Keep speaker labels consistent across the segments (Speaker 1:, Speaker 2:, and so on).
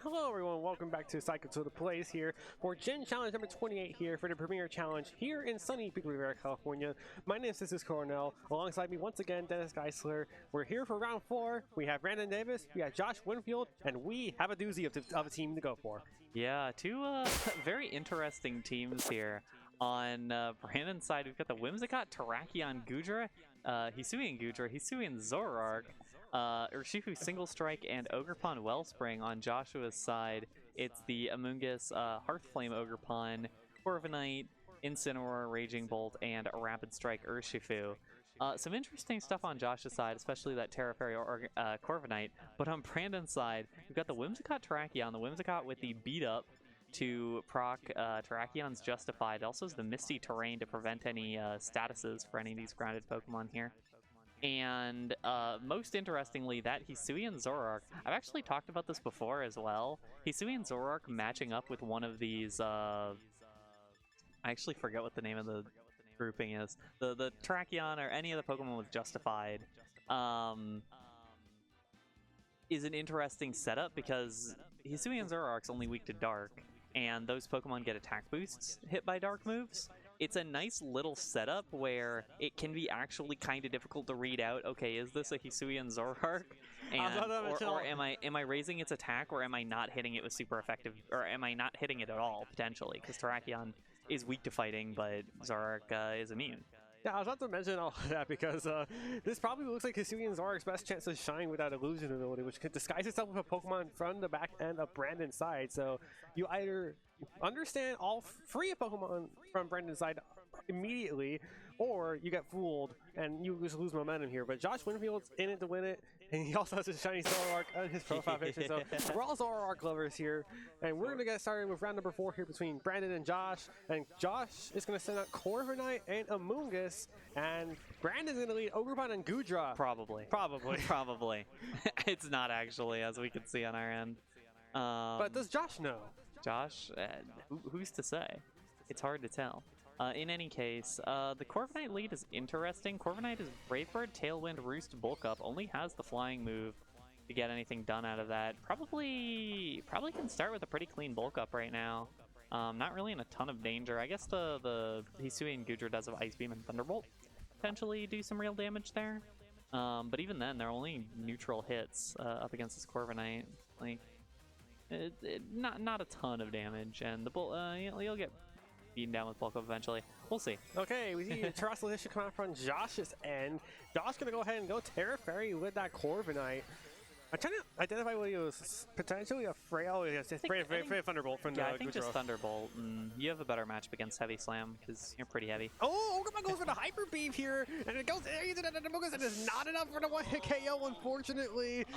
Speaker 1: hello everyone, welcome back to Cycle to the Place here for Gen Challenge number 28 here for the Premier Challenge here in sunny Pico Rivera, California. My name is Sisters Coronel, alongside me once again, Dennis Geisler. We're here for round 4, we have Brandon Davis, we have Josh Winfield, and we have a doozy of a team to go for.
Speaker 2: Yeah, two very interesting teams here. On Brandon's side, we've got the Whimsicott, Terrakion Gudra, Hisuian Gudra, Hisuian Zoroark, Urshifu Single Strike, and Ogerpon Wellspring. On Joshua's side, it's the Amoonguss Hearthflame Ogerpon, Corviknight, Incineroar, Raging Bolt, and Rapid Strike Urshifu. Some interesting stuff on Josh's side, especially that Terra Fairy Corviknight. But on Brandon's side, we've got the Whimsicott Terrakion, the Whimsicott with the beat up to proc Terrakion's Justified. It also has the Misty Terrain to prevent any statuses for any of these grounded Pokemon here. And most interestingly, that Hisuian Zoroark, I've actually talked about this before as well. Hisuian Zoroark matching up with one of these, I actually forget what the name of the grouping is. The Terrakion or any of the Pokemon with Justified is an interesting setup because Hisuian Zoroark's only weak to Dark, and those Pokemon get attack boosts hit by Dark moves. It's a nice little setup where it can be actually kind of difficult to read out, okay, is this a Hisuian Zoroark? And, or am I raising its attack, or am I not hitting it with super effective, or am I not hitting it at all, potentially? Because Terrakion is weak to fighting, but Zoroark is immune.
Speaker 1: Yeah, I was about to mention all that because this probably looks like Hisuian Zoroark's best chance to shine with that illusion ability, which could disguise itself with a Pokemon from the back end of Brandon's side. So you either understand all three of Pokemon from Brandon's side immediately, or you get fooled and you just lose momentum here. But Josh Winfield's in it to win it, and he also has a shiny Zoroark on his profile picture. So we're all Zoroark lovers here, and we're gonna get started with round number 4 here between Brandon and Josh. And Josh is gonna send out Corviknight and Amoonguss, and Brandon's gonna lead Ogerpon and Gudra.
Speaker 2: Probably. It's not actually, as we can see on our end.
Speaker 1: But does Josh know?
Speaker 2: Josh, who's to say? It's hard to tell. In any case, the Corviknight lead is interesting. Corviknight is Brave Bird, Tailwind, Roost, Bulk Up. Only has the flying move to get anything done out of that. Probably can start with a pretty clean Bulk Up right now. Not really in a ton of danger. I guess the Hisuian Gudra does have Ice Beam and Thunderbolt. Potentially do some real damage there. But even then, they're only neutral hits up against this Corviknight. Like, not a ton of damage, and the you'll get beaten down with Bulk Up eventually. We'll see.
Speaker 1: Okay, we see Terrestrial Edition come out from Josh's end. Josh gonna go ahead and go Terra Fairy with that Corviknight. I'm trying to identify what he was potentially afraid. Oh, yes, it's Brave Thunderbolt from
Speaker 2: I think just Thunderbolt. You have a better matchup against Heavy Slam because you're pretty heavy.
Speaker 1: Oh, Ogerpon goes for the Hyper Beam here, and it goes into the Amoonguss, and it's not enough for the one-hit KO, unfortunately.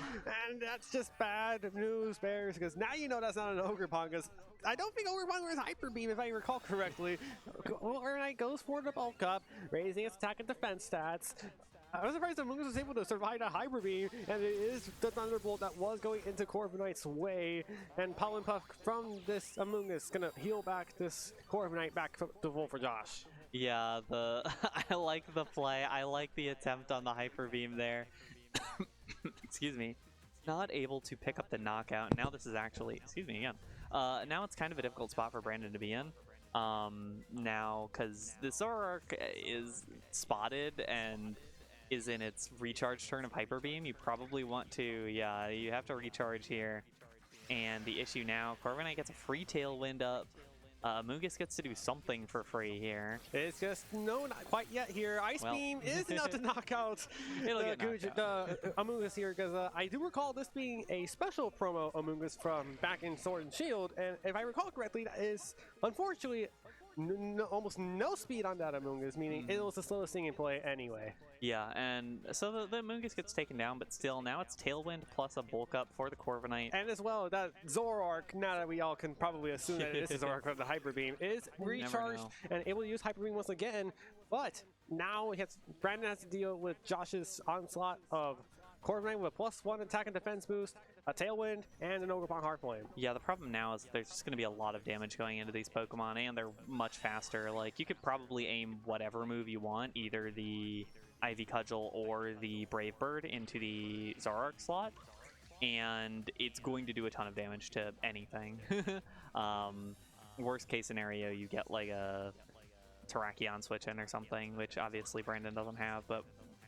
Speaker 1: And that's just bad news, Bears, because now you know that's not an Ogerpon, because I don't think Ogerpon wears Hyper Beam, if I recall correctly. Corviknight goes for the Bulk Up, raising its attack and defense stats. I was surprised that Amoonguss was able to survive a Hyper Beam, and it is the Thunderbolt that was going into Corviknight's way, and Pollen Puff from this Amoonguss is gonna heal back this Corviknight back to full for Josh.
Speaker 2: Yeah, I like the play. I like the attempt on the Hyper Beam there. Excuse me. Not able to pick up the knockout. Now this is actually, excuse me again. Now it's kind of a difficult spot for Brandon to be in. Now, because the Zoroark is spotted and is in its recharge turn of Hyper Beam, you probably want to, yeah, you have to recharge here. And the issue now, Corviknight gets a free Tailwind up. Amoonguss gets to do something for free here.
Speaker 1: It's just, no, not quite yet here. Ice Beam is enough to knock out the Amoonguss here, because I do recall this being a special promo Amoonguss from back in Sword and Shield, and if I recall correctly, that is, unfortunately, almost no speed on that Amoonguss, meaning it was the slowest thing in play anyway.
Speaker 2: Yeah, and so the Amoonguss gets taken down, but still, now it's Tailwind plus a Bulk Up for the Corviknight.
Speaker 1: And as well, that Zoroark, now that we all can probably assume that it is Zoroark from the Hyper Beam, is recharged and able to use Hyper Beam once again, but now Brandon has to deal with Josh's onslaught of Corviknight with a +1 attack and defense boost, a Tailwind, and an Ogerpon Hearthflame.
Speaker 2: Yeah, the problem now is there's just going to be a lot of damage going into these Pokemon, and they're much faster. Like, you could probably aim whatever move you want, either the Ivy Cudgel or the Brave Bird into the Zoroark slot, and it's going to do a ton of damage to anything. Worst case scenario, you get like a Terrakion switch in or something, which obviously Brandon doesn't have, but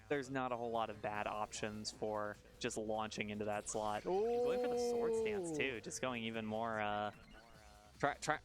Speaker 2: there's not a whole lot of bad options for just launching into that slot. He's going for the Sword Stance too, just going even more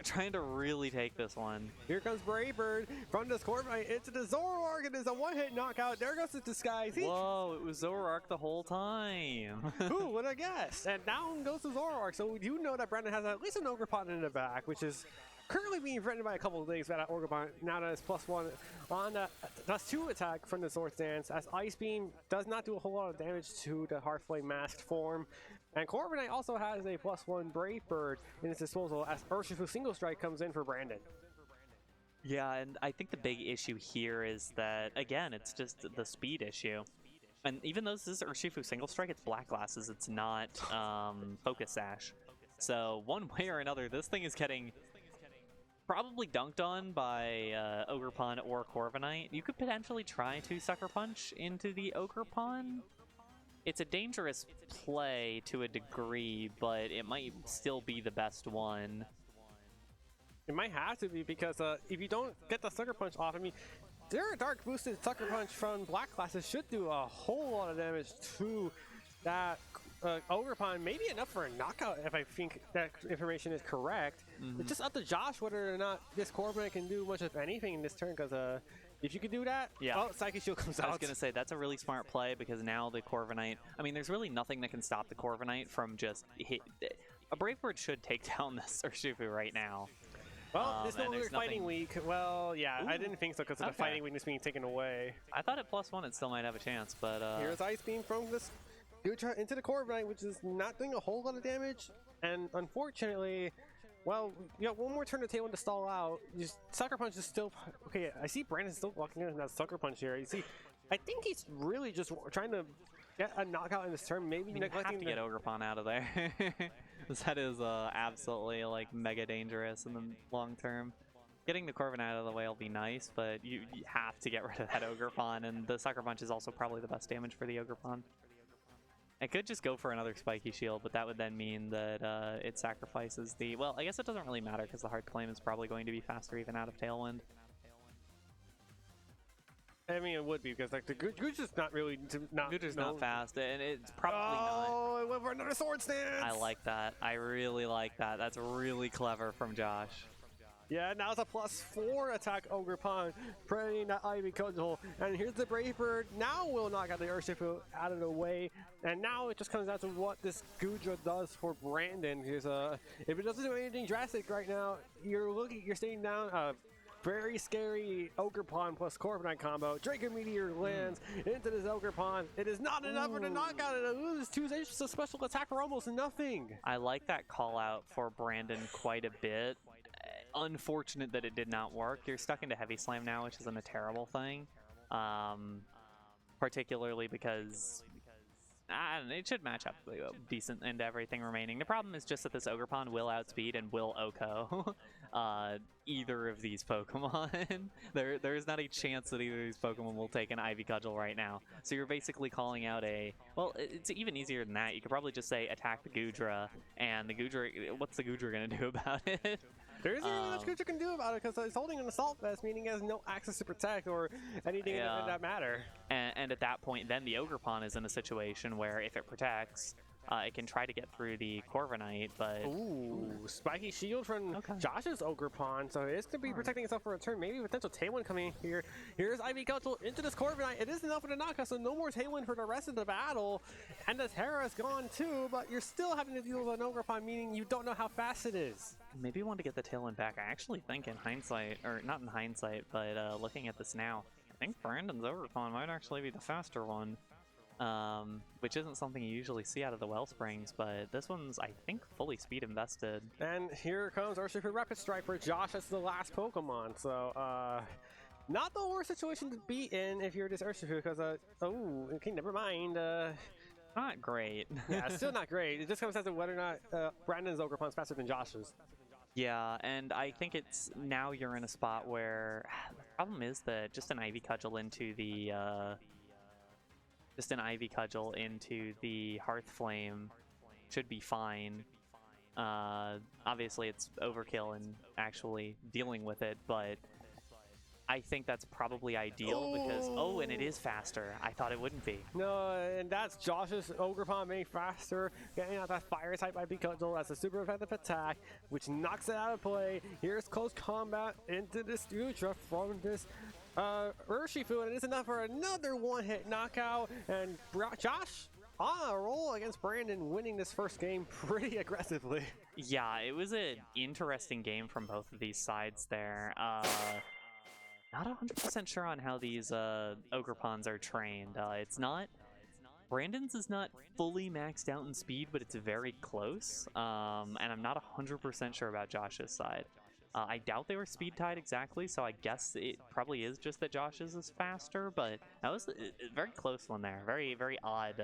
Speaker 2: trying to really take this one.
Speaker 1: Here comes Brave Bird from the Scorpion into the Zoroark. It is a one-hit knockout. There goes the disguise.
Speaker 2: Whoa, it was Zoroark the whole time.
Speaker 1: Who would have guessed? And down goes the Zoroark. So we do know that Brandon has at least an Ogerpon in the back, which is currently being threatened by a couple of things by that Ogerpon. Now that it's +1 on the +2 attack from the Sword Stance, as Ice Beam does not do a whole lot of damage to the Hearthflame masked form. And Corviknight also has a +1 Brave Bird in its disposal as Urshifu Single Strike comes in for Brandon.
Speaker 2: Yeah, and I think the big issue here is that, again, it's just the speed issue. And even though this is Urshifu Single Strike, it's Black Glasses, it's not Focus Sash. So one way or another, this thing is getting probably dunked on by Ogerpon or Corviknight. You could potentially try to Sucker Punch into the Ogerpon. It's a dangerous play to a degree, but it might still be the best one.
Speaker 1: It might have to be, because if you don't get the Sucker Punch off, I mean, their Dark Boosted Sucker Punch from Black Classes should do a whole lot of damage to that Ogerpon, maybe enough for a knockout if I think that information is correct. It's just up to Josh whether or not this Corviknight can do much of anything in this turn, because if you could do that,
Speaker 2: yeah.
Speaker 1: Oh, Psychic Shield comes out.
Speaker 2: I was going to say, that's a really smart play, because now the Corviknight, I mean, there's really nothing that can stop the Corviknight from just hit. A Brave Bird should take down this Urshifu right now.
Speaker 1: Well, it's no longer Fighting Week. Well, yeah, I didn't think so, because of the Fighting Weakness being taken away.
Speaker 2: I thought at +1 it still might have a chance, but
Speaker 1: here's Ice Beam from this Gutra into the Corviknight, which is not doing a whole lot of damage, and unfortunately, well, you got one more turn to Tailwind to stall out. Just Sucker Punch is still okay. I see Brandon still walking in that Sucker Punch here. You see, I think he's really just trying to get a knockout in this turn. Maybe neglecting
Speaker 2: to get Ogerpon out of there. That is absolutely like mega dangerous in the long term. Getting the Corviknight out of the way will be nice, but you have to get rid of that Ogerpon, and the Sucker Punch is also probably the best damage for the Ogerpon. I could just go for another Spiky Shield, but that would then mean that it sacrifices the... Well, I guess it doesn't really matter, because the Hard Flame is probably going to be faster even out of Tailwind.
Speaker 1: I mean, it would be, because like the Gutra's not really...
Speaker 2: Gutra's not fast, and it's probably not.
Speaker 1: Oh, it went for another Sword Stance!
Speaker 2: I like that. I really like that. That's really clever from Josh.
Speaker 1: Yeah, now it's a +4 attack Ogerpon, praying that Ivy Cudgel. And here's the Brave Bird. Now we'll knock out the Urshifu out of the way. And now it just comes down to what this Gudra does for Brandon. Because if it doesn't do anything drastic right now, you're staying down a very scary Ogerpon plus Corviknight combo. Draco Meteor lands into this Ogerpon. It is not enough for the knockout. It loses 2 stages of special attack for almost nothing.
Speaker 2: I like that call out for Brandon quite a bit. Unfortunate that it did not work. You're stuck into Heavy Slam now, which isn't a terrible thing. Particularly because it should match up decent into everything remaining. The problem is just that this Ogerpon will outspeed and will OHKO either of these Pokemon. There is not a chance that either of these Pokemon will take an Ivy Cudgel right now. So you're basically calling out a... Well, it's even easier than that. You could probably just say attack the Gudra, and the Gudra... What's the Gudra going to do about it?
Speaker 1: There isn't really much Gudra can do about it, because he's holding an Assault Vest, meaning he has no access to Protect or anything in that matter.
Speaker 2: And at that point, then the Ogerpon is in a situation where if it protects, it can try to get through the Corviknight, but...
Speaker 1: Ooh, Spiky Shield from Josh's Ogerpon, so it's going to be protecting itself for a turn. Maybe potential Tailwind coming here. Here's Ivy Cudgel into this Corviknight. It is enough for the knockout, so no more Tailwind for the rest of the battle. And the Terra is gone too, but you're still having to deal with an Ogerpon, meaning you don't know how fast it is.
Speaker 2: Maybe you want to get the Tailwind back. I actually think in hindsight, or not in hindsight, but looking at this now, I think Brandon's Ogerpon might actually be the faster one. Which isn't something you usually see out of the Wellsprings, but this one's, I think, fully speed invested.
Speaker 1: And here comes Urshifu Rapid Strike for Josh. That's the last Pokemon, so not the worst situation to be in if you're this Urshifu, because oh, okay, never mind.
Speaker 2: Not great.
Speaker 1: Yeah, it's still not great. It just comes down to whether or not Brandon's Ogerpon is faster than Josh's.
Speaker 2: Yeah, and I think it's now you're in a spot where the problem is that just an Ivy Cudgel into the Hearth Flame should be fine. Obviously, it's overkill in actually dealing with it, but I think that's probably ideal because, oh, and it is faster. I thought it wouldn't be.
Speaker 1: No, and that's Josh's Ogerpon being faster, getting out that fire type by Pikachu. That's a super effective attack, which knocks it out of play. Here's close combat into this Gudra from this Urshifu, and it is enough for another one-hit knockout. And Josh on a roll against Brandon, winning this first game pretty aggressively.
Speaker 2: Yeah, it was an interesting game from both of these sides there. Not 100% sure on how these Ogerpons are trained. It's not... Brandon's is not fully maxed out in speed, but it's very close. And I'm not 100% sure about Josh's side. I doubt they were speed tied exactly, so I guess it probably is just that Josh's is faster, but that was a very close one there. Very, very odd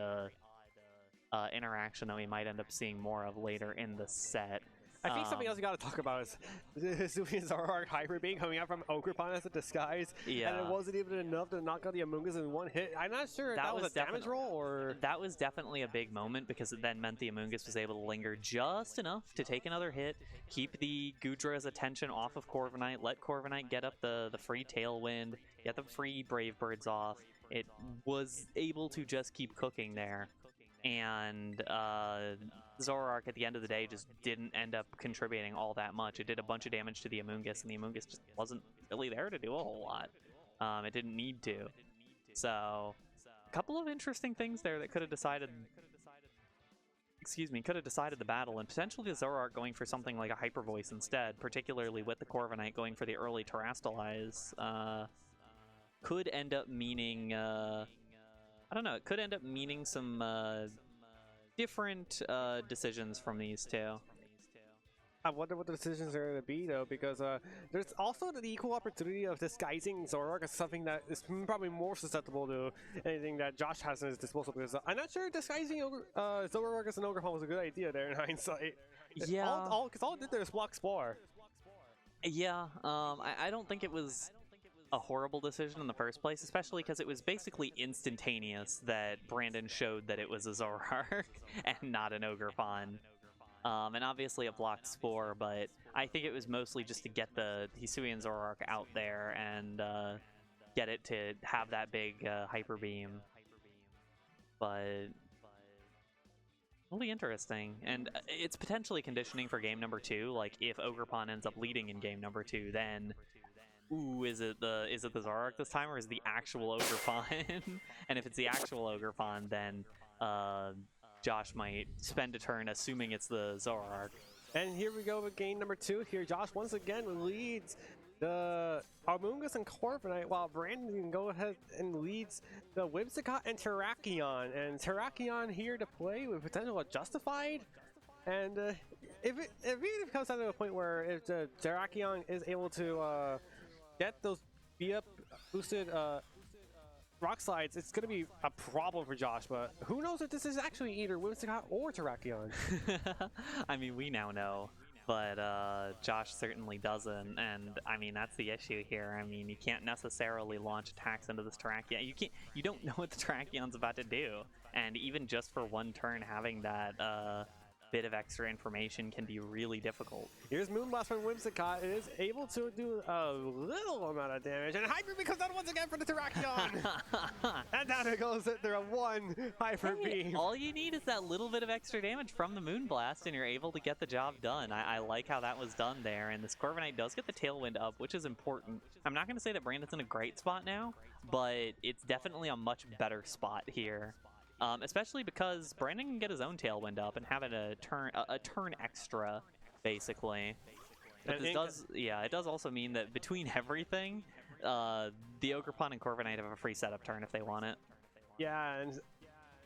Speaker 2: interaction that we might end up seeing more of later in the set.
Speaker 1: I think something else you got to talk about is Hisuian Zoroark Hyper Beam coming out from Ogerpon as a disguise,
Speaker 2: yeah.
Speaker 1: and it wasn't even enough to knock out the Amoonguss in one hit. I'm not sure if that was a damage roll or...
Speaker 2: That was definitely a big moment because it then meant the Amoonguss was able to linger just enough to take another hit, keep the Gudra's attention off of Corviknight, let Corviknight get up the free Tailwind, get the free Brave Birds off. It was able to just keep cooking there, and Zoroark at the end of the day just didn't end up contributing all that much. It did a bunch of damage to the Amoonguss, and the Amoonguss just wasn't really there to do a whole lot. It didn't need to. So, a couple of interesting things there that could have decided... could have decided the battle, and potentially the Zoroark going for something like a Hyper Voice instead, particularly with the Corviknight going for the early Terrastalize, could end up meaning... I don't know, it could end up meaning some... different decisions from these two.
Speaker 1: I wonder what the decisions are going to be, though, because there's also the equal opportunity of disguising Zoroark as something that is probably more susceptible to anything that Josh has at his disposal, because I'm not sure disguising Zoroark as an Ogerpon was a good idea there in hindsight.
Speaker 2: Yeah.
Speaker 1: Because all it did there was block Spore.
Speaker 2: Yeah, I don't think it was a horrible decision in the first place, especially because it was basically instantaneous that Brandon showed that it was a Zoroark and not an Ogerpon. And obviously it blocked Spore, but I think it was mostly just to get the Hisuian Zoroark out there and get it to have that big Hyper Beam. But really interesting, and it's potentially conditioning for game number 2. Like, if Ogerpon ends up leading in game number 2, then ooh, is it the Zoroark this time, or is it the actual Ogerpon? And if it's the actual Ogerpon, then Josh might spend a turn assuming it's the Zoroark.
Speaker 1: And here we go with game number 2 here. Josh once again leads the Amoonguss and Corviknight, while Brandon can go ahead and leads the Whimsicott and Terrakion. And Terrakion here to play with potential Justified. And if it comes down to a point where if the Terrakion is able to get those B-up boosted rock slides, it's going to be a problem for Josh, but who knows if this is actually either Whimsicott or Terrakion.
Speaker 2: I mean, we now know, but Josh certainly doesn't, and I mean, that's the issue here. I mean, you can't necessarily launch attacks into this Terrakion. You don't know what the Terrakion's about to do, and even just for one turn, having that bit of extra information can be really difficult.
Speaker 1: Here's Moonblast from Whimsicott. It is able to do a little amount of damage, and Hyper Beam comes out once again for the Terrakion. And down it goes. There are one Hyper Beam.
Speaker 2: All you need is that little bit of extra damage from the Moonblast, and you're able to get the job done. I like how that was done there, and this Corviknight does get the Tailwind up, which is important. I'm not going to say that Brandon's in a great spot now, but it's definitely a much better spot here. Especially because Brandon can get his own Tailwind up and have it a turn extra, basically. But this does, yeah, it does also mean that between everything, the Ogerpon and Corviknight have a free setup turn if they want it.
Speaker 1: Yeah, and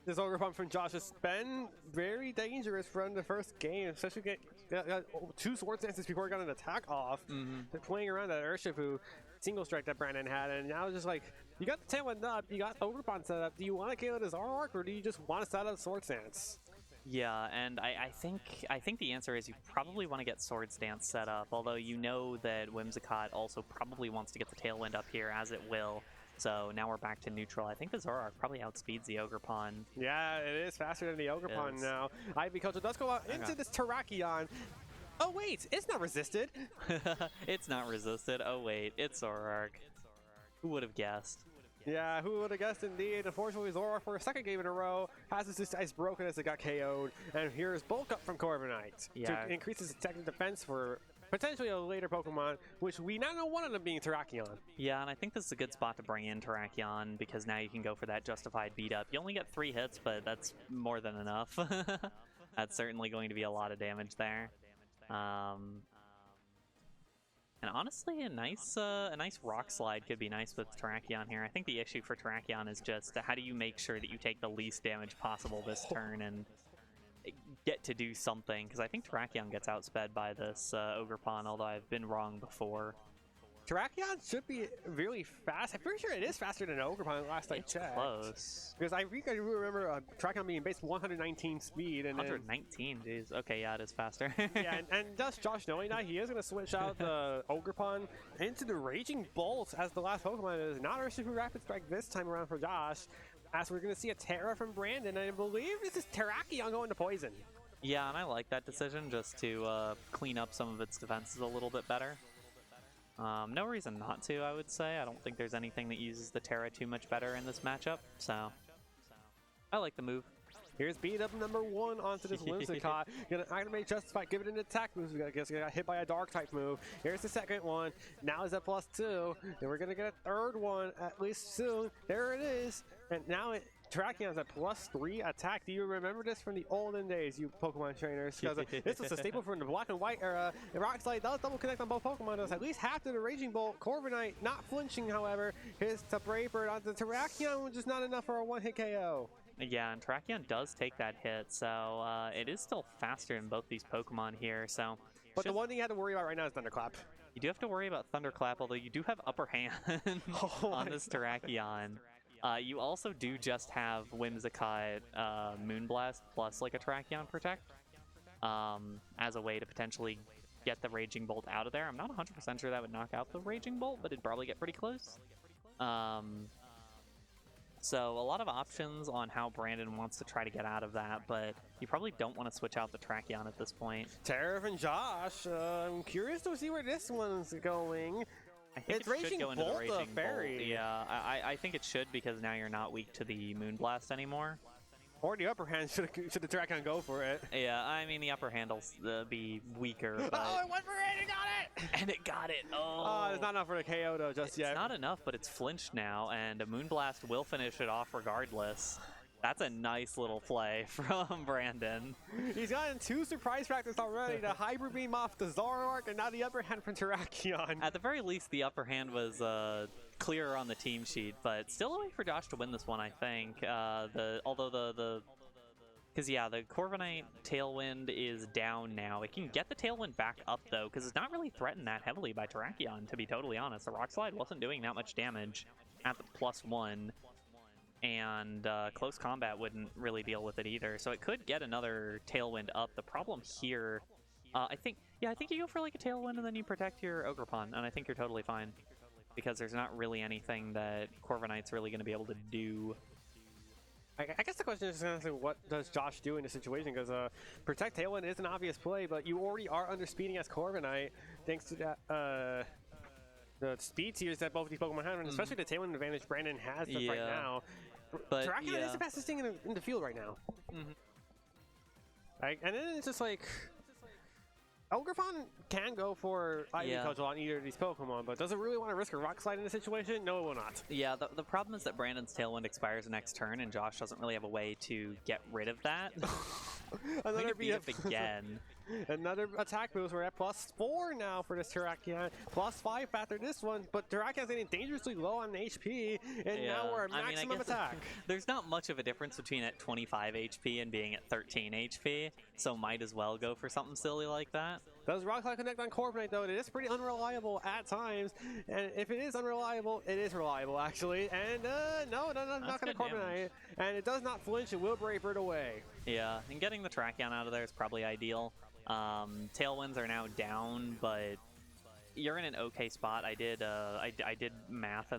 Speaker 1: this Ogerpon from Josh has been very dangerous from the first game, especially got 2 Sword Dances before he got an attack off. They're playing around that Urshifu single strike that Brandon had, and now it's just like, you got the Tailwind up, you got Ogerpon set up. Do you want to kill it as Zoroark, or do you just want to set up Sword Stance?
Speaker 2: Yeah, and I think the answer is you probably want to get Sword Stance set up, although you know that Whimsicott also probably wants to get the Tailwind up here, as it will. So now we're back to neutral. I think the Zoroark probably outspeeds the Ogerpon.
Speaker 1: Yeah, it is faster than the Ogerpon now. Ivy Culture does go out into this Terrakion. Oh wait, it's not resisted.
Speaker 2: It's not resisted. Oh wait, it's Zoroark. Who would have guessed?
Speaker 1: Yeah, who would have guessed indeed. Unfortunately, Zoroark for a second game in a row has his ice broken as it got KO'd. And here's Bulk Up from Corviknight to increase his attack and defense for potentially a later Pokemon, which we now know one of them being Terrakion.
Speaker 2: Yeah, and I think this is a good spot to bring in Terrakion because now you can go for that justified beat up. You only get 3 hits, but that's more than enough. That's certainly going to be a lot of damage there. And honestly, a nice Rock Slide could be nice with Terrakion here. I think the issue for Terrakion is just how do you make sure that you take the least damage possible this turn and get to do something, because I think Terrakion gets outsped by this Ogerpon, although I've been wrong before.
Speaker 1: Terrakion should be really fast. I'm pretty sure it is faster than Ogerpon last I checked.
Speaker 2: Close.
Speaker 1: Because I think I remember Terrakion being base 119 speed. And
Speaker 2: 119, jeez. Okay, yeah, it is faster.
Speaker 1: Yeah, and just Josh knowing that, he is going to switch out the Ogerpon into the Raging Bolt as the last Pokemon. It is not a Super Rapid Strike this time around for Josh, as we're going to see a Terra from Brandon. I believe this is Terrakion going to Poison.
Speaker 2: Yeah, and I like that decision just to clean up some of its defenses a little bit better. No reason not to, I would say. I don't think there's anything that uses the Terra too much better in this matchup, so I like the move.
Speaker 1: Here's beat up number 1 onto this Whimsicott. Gonna activate Justify, give it an attack move. I guess got hit by a dark type move. Here's the second one. Now is at +2. Then we're gonna get a third one at least soon. There it is. And now Terrakion's at +3 attack. Do you remember this from the olden days, you Pokemon trainers? Because this was a staple from the Black and White era. And Rock Slide does double connect on both Pokemon. Does at least half to the Raging Bolt. Corviknight not flinching, however. Here's the Brave Bird onto Terrakion, which is not enough for a one-hit KO.
Speaker 2: Yeah, and Terrakion does take that hit, so it is still faster in both these Pokemon here. So,
Speaker 1: but the one thing you have to worry about right now is Thunderclap.
Speaker 2: You do have to worry about Thunderclap, although you do have upper hand on this Terrakion. You also do just have Whimsicott Moonblast plus like a Terrakion Protect as a way to potentially get the Raging Bolt out of there. I'm not 100% sure that would knock out the Raging Bolt, but it'd probably get pretty close. So a lot of options on how Brandon wants to try to get out of that, but you probably don't want to switch out the Terrakion at this point.
Speaker 1: Tariff and Josh, I'm curious to see where this one's going.
Speaker 2: I think it's Raging Bolt, the Raging Bolt. Yeah, I think it should, because now you're not weak to the Moonblast anymore.
Speaker 1: Or the upper hand, should the Terrakion go for it.
Speaker 2: Yeah, I mean, the upper hand will be weaker. But...
Speaker 1: Oh, it went for it, it got it!
Speaker 2: And it got it!
Speaker 1: Oh, it's not enough for the KO, though, just yet.
Speaker 2: It's not enough, but it's flinched now, and a Moonblast will finish it off regardless. That's a nice little play from Brandon.
Speaker 1: He's gotten 2 surprise practice already. The Hybrid Beam off the Zoroark, and now the upper hand from Terrakion.
Speaker 2: At the very least, the upper hand was clearer on the team sheet, but still a way for Josh to win this one, I think. Because yeah, the Corviknight Tailwind is down now. It can get the Tailwind back up, though, because it's not really threatened that heavily by Terrakion, to be totally honest. The Rock Slide wasn't doing that much damage at the +1. And close combat wouldn't really deal with it either, so it could get another Tailwind up. The problem here, I think you go for like a Tailwind and then you protect your Ogerpon, and I think you're totally fine, because there's not really anything that Corviknight's really going to be able to do.
Speaker 1: I guess the question is what does Josh do in this situation, because protect Tailwind is an obvious play, but you already are underspeeding as Corviknight thanks to that the speed tiers that both of these Pokemon have, and especially the Tailwind advantage Brandon has right now. But Terrakion is the fastest thing in the field right now. Right? And then it's just like, Ogerpon can go for Ivy Cudgel on either of these Pokemon, but does it really want to risk a Rock Slide in this situation? No, it will not.
Speaker 2: Yeah, the problem is that Brandon's Tailwind expires next turn, and Josh doesn't really have a way to get rid of that.
Speaker 1: Another beat up
Speaker 2: again.
Speaker 1: Another attack moves. We're at +4 now for this Terrakion. +5 after this one, but Terrakion's getting dangerously low on HP, and now we're at maximum attack.
Speaker 2: There's not much of a difference between at 25 HP and being at 13 HP, so might as well go for something silly like that.
Speaker 1: Does Rock Slide connect on Corviknight, though? It is pretty unreliable at times, and if it is unreliable, it is reliable, actually. And no, not going to Corviknight. And it does not flinch, it will Brave Bird away.
Speaker 2: Yeah, and getting the Terrakion out of there is probably ideal. Tailwinds are now down, but you're in an okay spot. I did math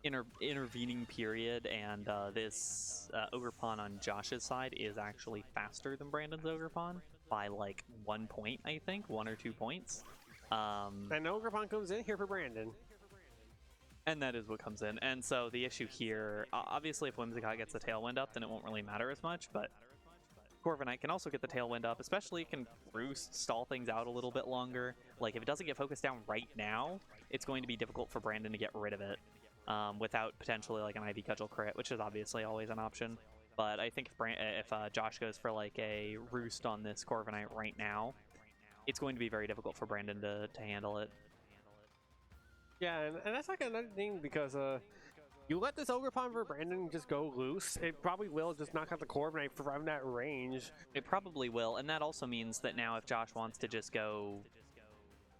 Speaker 2: intervening period, and this Ogre Pawn on Josh's side is actually faster than Brandon's Ogre Pawn by like 1 point, I think, 1 or 2 points.
Speaker 1: And Ogre Pawn comes in here for Brandon.
Speaker 2: And that is what comes in. And so the issue here, obviously if Whimsicott gets the Tailwind up, then it won't really matter as much, but Corviknight can also get the Tailwind up, especially it can roost, stall things out a little bit longer. Like, if it doesn't get focused down right now, it's going to be difficult for Brandon to get rid of it without potentially, like, an Ivy Cudgel crit, which is obviously always an option. But I think if Josh goes for, like, a roost on this Corviknight right now, it's going to be very difficult for Brandon to handle it.
Speaker 1: Yeah, and that's like another thing, because you let this Ogre Pawn for Brandon just go loose, it probably will just knock out the Corviknight from that range.
Speaker 2: It probably will, and that also means that now if Josh wants to just go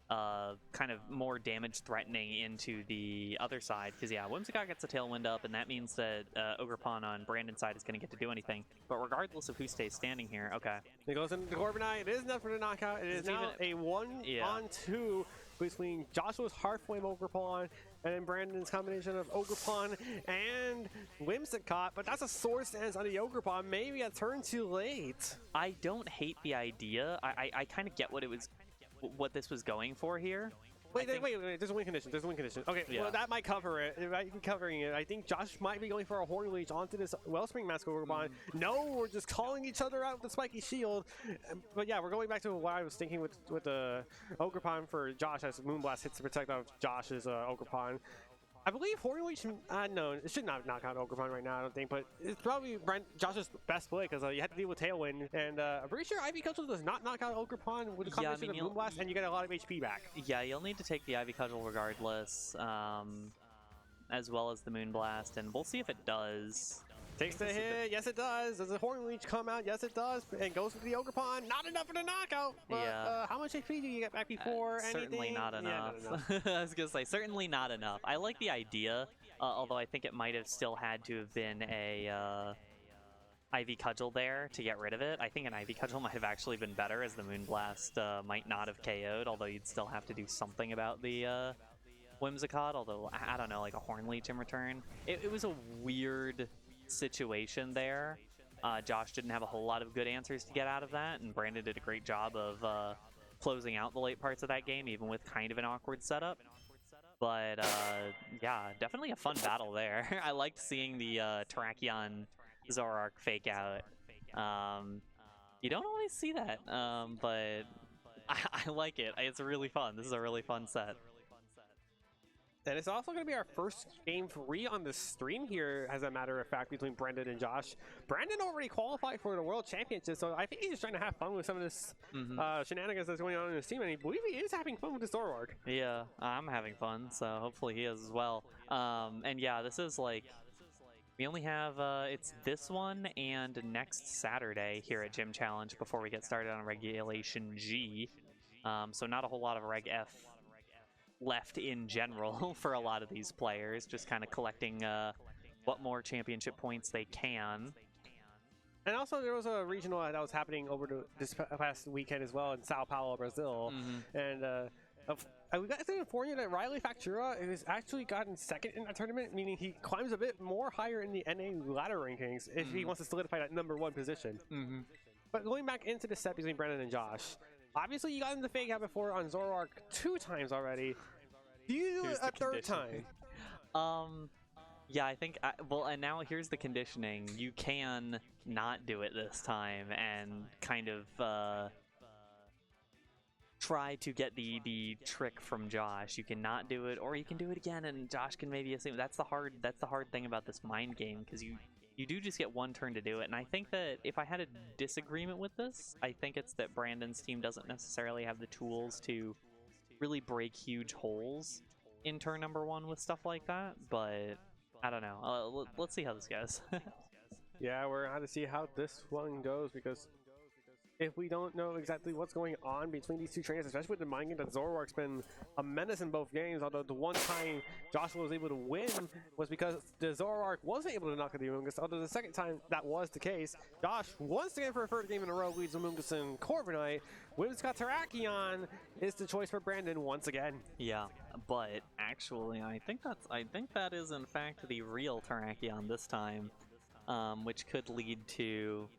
Speaker 2: kind of more damage threatening into the other side, because yeah, Whimsicott gets a Tailwind up, and that means that Ogre Pawn on Brandon's side is going to get to do anything. But regardless of who stays standing here, okay.
Speaker 1: It goes into the Corviknight, it is enough for the knockout, it is now a 1-on-2 between Joshua's Heartflame Ogre Pawn and then Brandon's combination of Ogre Pawn and Whimsicott, but that's a sword stance on the Ogre Pawn, maybe a turn too late.
Speaker 2: I don't hate the idea. I kind of get what this was going for here.
Speaker 1: Wait, there's a win condition. Okay, yeah. Well, that might cover it. It might be covering it. I think Josh might be going for a Horn Leech onto this Wellspring Mask Ogre Pawn. No, we're just calling each other out with the Spiky Shield. But yeah, we're going back to what I was thinking with the Ogre Pawn for Josh as Moonblast hits to protect off Josh's Ogre Pawn. I believe Horn Leech, no, it should not knock out Ogre Pawn right now, I don't think, but it's probably Josh's best play, because you have to deal with Tailwind, and I'm pretty sure Ivy Cudgel does not knock out Ogre Pawn with a combination of Moonblast, and you get a lot of HP back.
Speaker 2: Yeah, you'll need to take the Ivy Cudgel regardless, as well as the Moonblast, and we'll see if it does.
Speaker 1: Takes the hit, yes it does. Does the Horn Leech come out? Yes it does. And goes for the Ogre Pawn. Not enough for the knockout. But,
Speaker 2: yeah.
Speaker 1: How much HP do you get back before anything?
Speaker 2: Certainly not enough.
Speaker 1: Yeah, not enough.
Speaker 2: I was going to say, certainly not enough. I like the idea, although I think it might have still had to have been a Ivy Cudgel there to get rid of it. I think an Ivy Cudgel might have actually been better, as the Moonblast might not have KO'd, although you'd still have to do something about the Whimsicott, although, I don't know, like a Horn Leech in return. It was a weird situation there. Josh didn't have a whole lot of good answers to get out of that, and Brandon did a great job of closing out the late parts of that game, even with kind of an awkward setup. But yeah, definitely a fun battle there. I liked seeing the Terrakion Zoroark fake out. You don't always see that, but I like it. It's really fun. This is a really fun set.
Speaker 1: And it's also going to be our first game free on the stream here, as a matter of fact, between Brandon and Josh. Brandon already qualified for the World Championship, so I think he's just trying to have fun with some of this shenanigans that's going on in his team, and I believe he is having fun with the Zoroark.
Speaker 2: Yeah, I'm having fun, so hopefully he is as well. And yeah, this is like, we only have, it's this one and next Saturday here at Gym Challenge before we get started on Regulation G. So not a whole lot of Reg F left in general for a lot of these players, just kind of collecting what more championship points they can.
Speaker 1: And also there was a regional that was happening over this past weekend as well in Sao Paulo, Brazil. And we got to inform you that Riley Factura has actually gotten second in that tournament, meaning he climbs a bit more higher in the NA ladder rankings if he wants to solidify that #1 position. But going back into the set between Brandon and Josh, obviously, you got him the fake out before on Zoroark 2 times already. Do you do it a third time?
Speaker 2: Yeah, I think, well, and now here's the conditioning. You can not do it this time and kind of try to get the trick from Josh. You can not do it, or you can do it again, and Josh can maybe assume. That's the hard thing about this mind game, because you do just get one turn to do it, and I think that if I had a disagreement with this, I think it's that Brandon's team doesn't necessarily have the tools to really break huge holes in turn #1 with stuff like that, but I don't know. Let's see how this goes.
Speaker 1: Yeah, we're going to see how this one goes, because if we don't know exactly what's going on between these two trainers, especially with the mind game, that Zoroark's been a menace in both games, although the one time Joshua was able to win was because the Zoroark wasn't able to knock out the Amoonguss, although the second time that was the case. Josh, once again for a third game in a row, leads Amoonguss and Corviknight. Whimsicott Terrakion is the choice for Brandon once again.
Speaker 2: Yeah, but actually, I think that is in fact the real Terrakion this time, which could lead to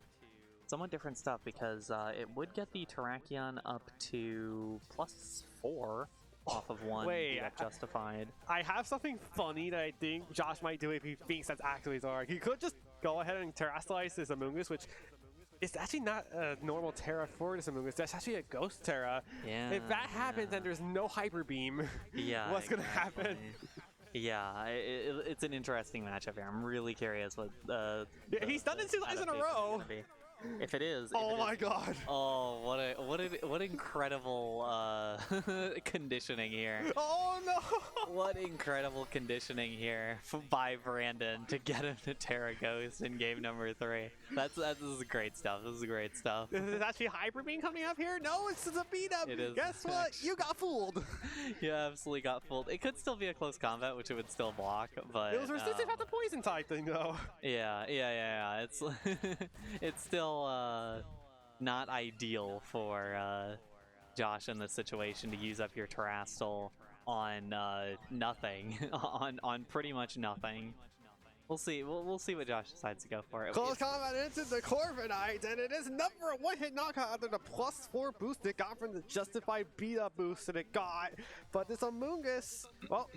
Speaker 2: somewhat different stuff because it would get the Terrakion up to +4 off of one
Speaker 1: Wait,
Speaker 2: justified.
Speaker 1: I have something funny that I think Josh might do if he thinks that's actually Zoroark. He could just go ahead and Terrastallize this Amoonguss, which is actually not a normal Terra for this Amoonguss. That's actually a Ghost Terra.
Speaker 2: Yeah.
Speaker 1: If that happens and there's no Hyper Beam,
Speaker 2: yeah,
Speaker 1: what's gonna happen?
Speaker 2: Yeah, it's an interesting matchup here. I'm really curious what.
Speaker 1: He's done it 2 times in a row.
Speaker 2: If it is,
Speaker 1: oh my god!
Speaker 2: Oh, what incredible conditioning here!
Speaker 1: Oh no!
Speaker 2: What incredible conditioning here by Brandon to get him to Terra Ghost in game number 3. This is great stuff. This is great stuff.
Speaker 1: Is it actually Hyper Beam coming up here? No, it's a beat up.
Speaker 2: It is.
Speaker 1: Guess what? You got fooled.
Speaker 2: You absolutely got fooled. It could still be a close combat, which it would still block, but
Speaker 1: it was resistant at the poison type thing, though.
Speaker 2: Yeah. It's it's still not ideal for Josh in this situation to use up your Terrastal on nothing, on pretty much nothing. We'll see. We'll see what Josh decides to go for.
Speaker 1: Close combat into the Corviknight, and it is number 1 hit knockout after the +4 boost it got from the justified beat-up boost that it got. But this Amoonguss, well,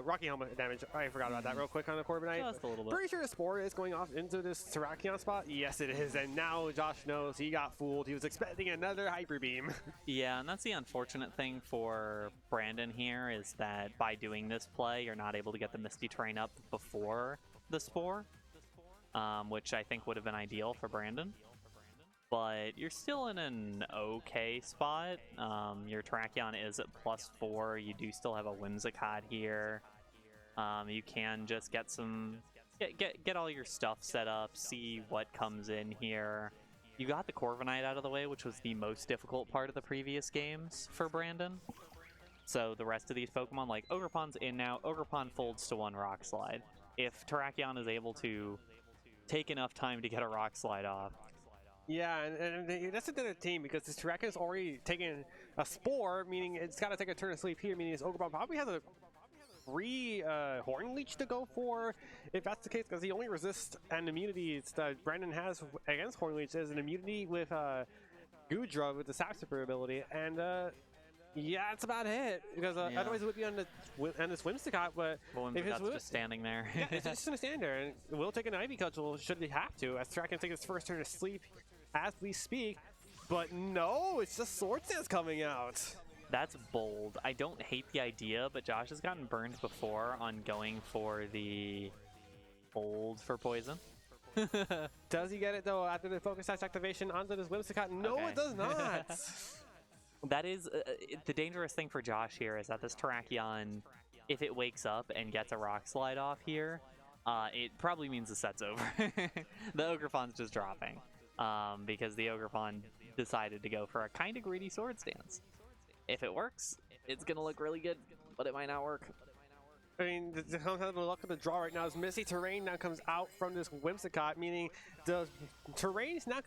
Speaker 1: Rocky Helmet damage. I forgot about that real quick on the Corviknight.
Speaker 2: Just a little bit.
Speaker 1: Pretty sure the Spore is going off into this Terrakion spot. Yes, it is, and now Josh knows he got fooled. He was expecting another Hyper Beam.
Speaker 2: Yeah, and that's the unfortunate thing for Brandon here is that by doing this play, you're not able to get the Misty Terrain up before the Spore, which I think would have been ideal for Brandon. But you're still in an okay spot. Your Terrakion is at +4. You do still have a Whimsicott here. You can just get get all your stuff set up, see what comes in here. You got the Corviknight out of the way, which was the most difficult part of the previous games for Brandon. So the rest of these Pokemon, like Ogerpon's in now. Ogerpon folds to 1 Rock Slide. If Terrakion is able to take enough time to get a Rock Slide off.
Speaker 1: Yeah, and that's another team because this Terrakion's already taken a Spore, meaning it's got to take a turn of sleep here, meaning this Ogerpon probably has a free Horn Leech to go for, if that's the case, because the only resist and immunities that Brandon has against Horn Leech is an immunity with Goodra with the Sap Super ability, and yeah, that's about it. Because otherwise it would be on this Whimsicott, but if it's
Speaker 2: just standing there.
Speaker 1: Yeah, it's just gonna stand there, and we'll take an Ivy Cudgel should we have to, as Terrakion takes its first turn of sleep as we speak. But no, it's just Sword Dance coming out.
Speaker 2: That's bold. I don't hate the idea, but Josh has gotten burned before on going for the hold for poison.
Speaker 1: Does he get it though after the Focus Sash activation onto this Whimsicott? No,
Speaker 2: Okay.
Speaker 1: it does not.
Speaker 2: That is the dangerous thing for Josh here is that this Terrakion, if it wakes up and gets a Rock Slide off here, it probably means the set's over. The Ogerpon's just dropping because the Ogerpon decided to go for a kind of greedy Sword Stance. If it works, it's going to look really good, but it might not work.
Speaker 1: I mean, the luck of the draw right now is Misty Terrain now comes out from this Whimsicott, meaning the terrain is now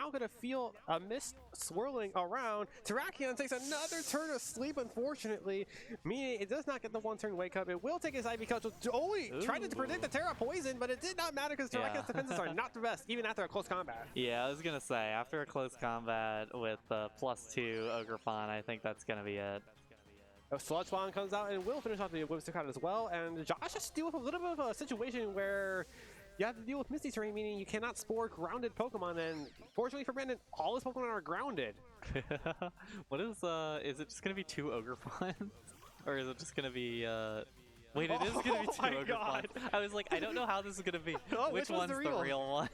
Speaker 1: gonna feel a mist swirling around. Terrakion takes another turn of sleep, unfortunately, meaning it does not get the 1-turn wake up. It will take his Ivy Cudgel. Tried to predict the Terra Poison, but it did not matter because Terrakion's defenses are not the best, even after a close combat.
Speaker 2: Yeah, I was gonna say, after a close combat with +2 Ogerpon, I think that's gonna be it.
Speaker 1: Sludge Bomb comes out and will finish off the Whimsicott as well, and Josh has to deal with a little bit of a situation where you have to deal with Misty Terrain, meaning you cannot Spore grounded Pokemon, and fortunately for Brandon, all his Pokemon are grounded.
Speaker 2: What is it just gonna be 2 Ogerpons? Or is it just gonna be, Wait, it is gonna be 2 Ogerpons. I was like, I don't know how this is gonna be. Which one's the real one?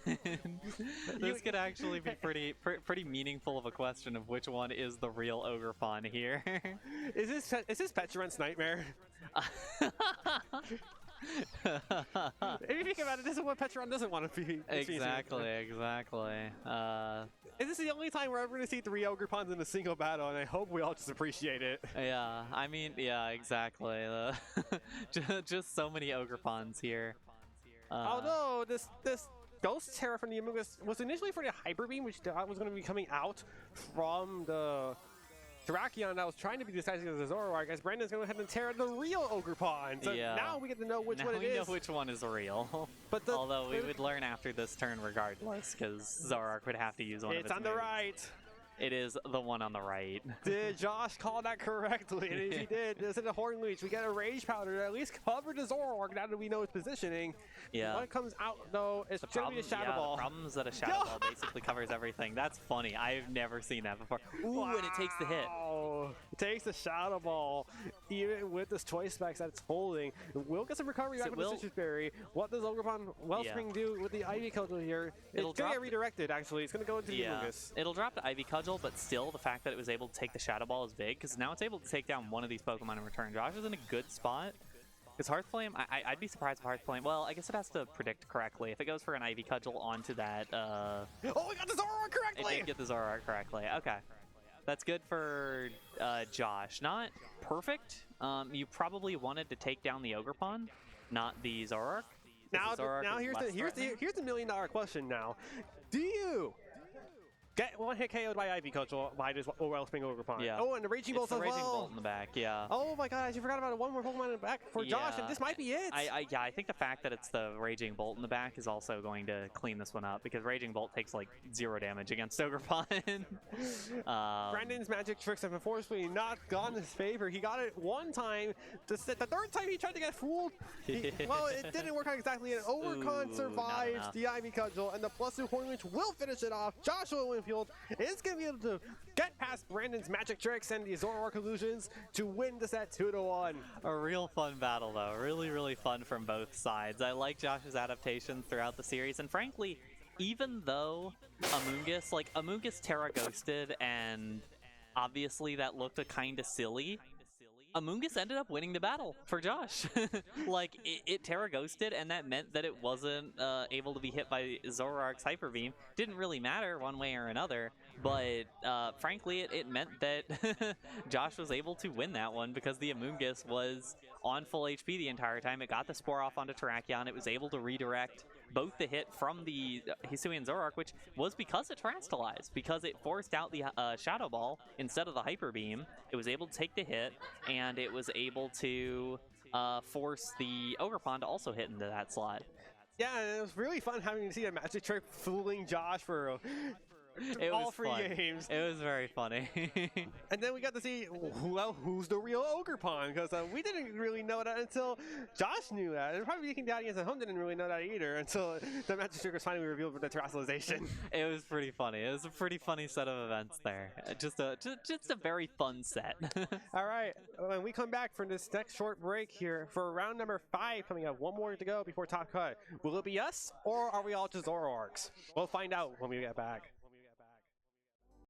Speaker 2: This could actually be pretty meaningful of a question of which one is the real Ogerpon here.
Speaker 1: Is this Petron's Nightmare? If you think about it, this is what Petron doesn't want to be.
Speaker 2: Exactly.
Speaker 1: Is this the only time we're ever going to see 3 Ogerpons in a single battle, and I hope we all just appreciate it.
Speaker 2: Yeah, I mean, yeah, exactly. Just so many Ogerpons here.
Speaker 1: Although this Ghost Terra from the Amoonguss was initially for the Hyper Beam, which was going to be coming out from the Terrakion that was trying to be disguised as a Zoroark, as Brandon's going to go ahead and tear the real Ogerpon. So now we get to know which one it is.
Speaker 2: Now we know which one is real. But although we would learn after this turn regardless, because Zoroark would have to use one of its
Speaker 1: It's on the right.
Speaker 2: It is the one on the right.
Speaker 1: Did Josh call that correctly? And if he did, this is a Horn Leech. We get a Rage Powder to at least cover the Zoroark now that we know its positioning.
Speaker 2: Yeah.
Speaker 1: What comes out, though, is going to be a Shadow Ball.
Speaker 2: The problem is that a Shadow Ball basically covers everything. That's funny. I've never seen that before. Ooh, and it takes the hit.
Speaker 1: It takes the Shadow Ball, even with this choice specs that it's holding. We'll get some recovery back with the Citrus Berry. What does Ogerpon Wellspring do with the Ivy Cudgel here? It's going to get redirected, actually. It's going to go into the Amoonguss.
Speaker 2: It'll drop the Ivy Cudgel, but still, the fact that it was able to take the Shadow Ball is big, because now it's able to take down one of these Pokemon in return. Josh is in a good spot. Is Hearthflame? I'd be surprised if Hearthflame... Well, I guess it has to predict correctly. If it goes for an Ivy Cudgel onto that... Oh,
Speaker 1: we got the Zoroark correctly!
Speaker 2: It did get the Zoroark correctly. Okay. That's good for Josh. Not perfect. You probably wanted to take down the Ogerpon, not the Zoroark.
Speaker 1: Now here's the million-dollar question now. Do you get one hit KO'd by Ivy Cudgel by this Wellspring Ogerpon?
Speaker 2: Yeah.
Speaker 1: Oh, and the Raging Bolt as well.
Speaker 2: Raging Bolt in the back, yeah.
Speaker 1: Oh my gosh, you forgot about one more Pokemon in the back for Josh, and this might be it.
Speaker 2: Yeah, I think the fact that it's the Raging Bolt in the back is also going to clean this one up, because Raging Bolt takes like 0 damage against Ogerpon.
Speaker 1: Brandon's magic tricks have unfortunately not gone in his favor. He got it one time. The third time he tried to get fooled. Well, it didn't work out exactly. And Overcon survives the Ivy Cudgel, and the +2 Horn Leech will finish it off. Joshua Winfield is going to be able to get past Brandon's magic tricks and the Zoroark illusions to win the set 2-1.
Speaker 2: A real fun battle, though. Really, really fun from both sides. I like Josh's adaptations throughout the series, and frankly, even though Amoonguss Terra Ghosted, and obviously that looked kind of silly, Amoonguss ended up winning the battle for Josh. Like, it Terra Ghosted, and that meant that it wasn't able to be hit by Zoroark's Hyper Beam. Didn't really matter one way or another, but frankly, it meant that Josh was able to win that one because the Amoonguss was on full HP the entire time. It got the Spore off onto Terrakion. It was able to redirect both the hit from the Hisuian Zoroark, which was because it Terastallized, because it forced out the Shadow Ball instead of the Hyper Beam. It was able to take the hit, and it was able to force the Ogerpon to also hit into that slot.
Speaker 1: Yeah, and it was really fun having to see a magic trick fooling Josh for all 3 games.
Speaker 2: It was very funny.
Speaker 1: And then we got to see, well, who's the real Ogerpon? Because we didn't really know that until Josh knew that. And probably the audience at home didn't really know that either until the magic trick was finally revealed with the Terastallization.
Speaker 2: It was pretty funny. It was a pretty funny set of events there. Just a very fun set.
Speaker 1: All right, when we come back from this next short break here for round number 5 coming up, one more to go before Top Cut. Will it be us, or are we all just Zoroarks? We'll find out when we get back.